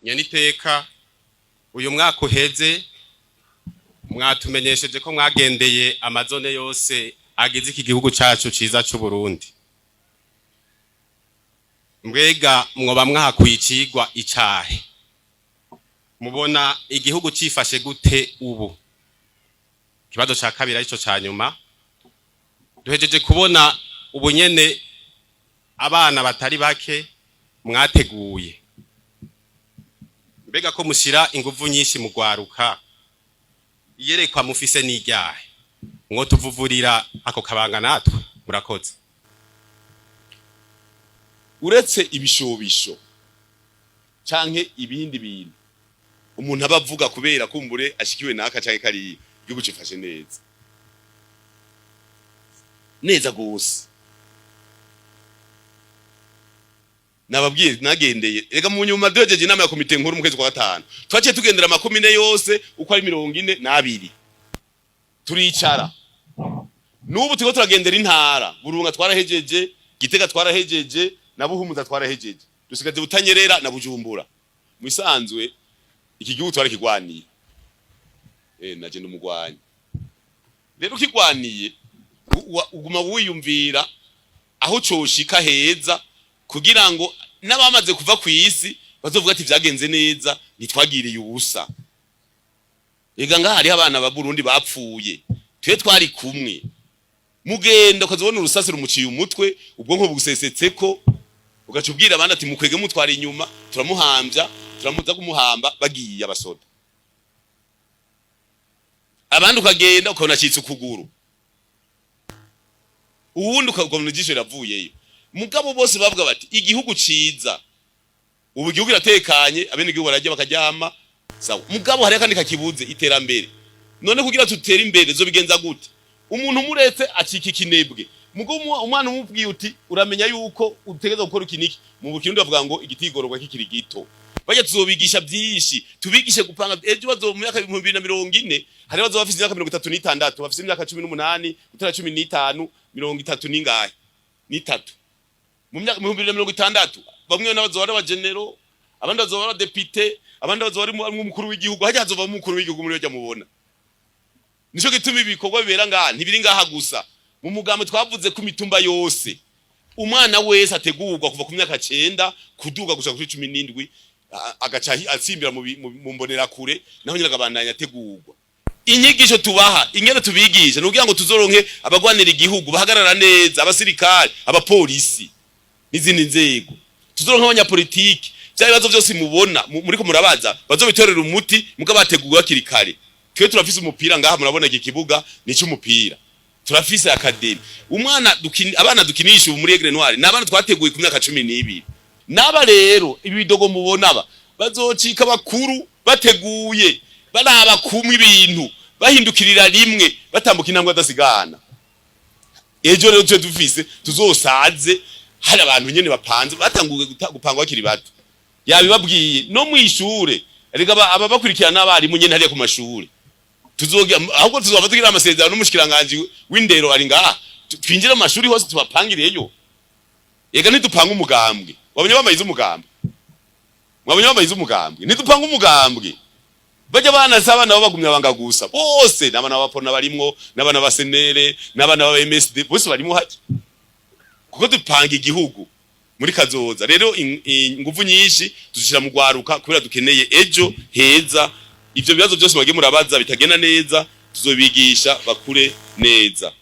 nyeniteka uyu mwaka uheze mwatumenyesheje ko mwagendeye amazone yose agize iki gihugu cyacu ciza cy'u Burundi. Mbwega mwoba mwakwicigwa icahe? Mubona igihugu cifashe gute ubu? Kibazo ca kabiri arico ca nyuma. Duhejeje kubona ubunyene abana batari bake mwateguye. Mbega ko mushira inguvu nyinshi mu gwaruka, yerekwa mufise n'iryahe mwo tuvuvurira ako kabanga natwe? Murakoze. Uretse ibishobisho canke ibindi bintu umuntu abavuga kubera kumbure ashikiwe naka canke kari igihugu cifashe neza gose. Nababwiye nagendeye rega mu nyuma duhejeje inama ya komite nkuru mu kwezi kwa 5 twaciye tugendera makomine yose uko ari 42 turicara. Nubu tuko turagendera intara, Burunga twarahejeje, Gitega twarahejeje, na Buhumuza twarahejeje, dusigaje Butanyerera na Bujumbura. Musanzwe iki gihugu twari kigwaniye naje ndumugwanya. Rero kigwaniye uguma wiyumvira aho coshika heza kugira ngo n'abamaze kuva ku isi bazovuga ati vyagenze neza nitwagiriye ubusa. Ega nga hari abana ba Burundi bapfuye twe twari kumwe, mugenda ukazobona urusasi rumuciye umutwe ubwonko bugusesetseko, ugacubwira abana ati mukwege mutwara inyuma turamuhambya turamuza kumuhamba bagiye abasoda. Abandi ukagenda ukabona citse ukuguru, uwundi ukabona ijisho ravuyeyo. Mugabo bose bavuga bati igihugu ciza ubu igihugu iratekanye, abene igihugu barajya bakaryama sawa. Mugabo hari kandi kakibuze iterambere. None kugira tutera imbere zo bigenza gute? Umuntu muretse acika ikinebwe. Mugabo umwana umubwiye uti uramenya yuko utegeza gukora ikiniki, mu Burundi bavuga ngo igitigororwa kikiri gito. Bajya tuzobigisha byinshi, tubigishe gupanga ejo bazo mu myaka 2040 hari bazo bafise imyaka 36, bafise imyaka 18, utara 15, 30 ningahe n'itatu. Mu myaka 2060 bamwe n'abazo bari abagenero, abandi bazo bari depite, abandi bazo bari umukuru w'igihugu, hajya hazova umukuru w'igihugu muri bajya mubona. Nico gituma ibikorwa bibera ngaha ntibiri ngaha gusa. Mu mugambo twavuze ku mitumba yose umwana wese ategurwa kuva ku myaka 9 kuduga gushaka kuri 17 agaca asimbira mu mbonera kure naho nyiraga bandanya ategurwa. Inyigisho tubaha ingene tubigisha nugira ngo tuzoronke abagwanira igihugu bahagarara neza, abasirikare, abapolisi n'izindi nzego. Tuzoronka abanyapolitiki bya bibazo byose mubona muri ko murabaza bazobitorera umuti mugabategurwa kirikare. Twe turafise umupira ngaha murabona iki kibuga ni cy'umupira. Turafise academy. Abana dukinisha muri Aigle Noir n'abana twateguye ku myaka 12. Naba rero ibidogo mubona bazocika bakuru bateguye baraba kumwe ibintu bahindukirira rimwe batambuka intambwe adasigana. Ejo rero twe dufise tuzosaze hari abantu nyene bapanze batanguye gupangwa bakiri bato. Yabibabwiye no mwishure rega aba bakurikirana abari mu nyene hariya ku mashuri. Tuzoga ahubwo tuzova tugira amasezerano n'umushikiranganje w'indero ari ngaha twinjira mu mashuri hose tubapangireyo. Ega ntidupanga umugambwe. Wabonye bamayize umugambwe. Mwabonye bamayize umugambwe. Ntidupanga umugambwe. Bajya bana saba nabo bagumya banga gusa. Bose nabana bapona barimwo, nabana basenere, nabana ba MSD bose barimo haje. Kuko dupanga igihugu muri kazoza. Rero inguvu nyinshi tuzishira mu gwaruka kubera dukeneye ejo heza. Ivyo bibazo byose mwage murabaza bitagenda neza tuzobigisha bakure neza.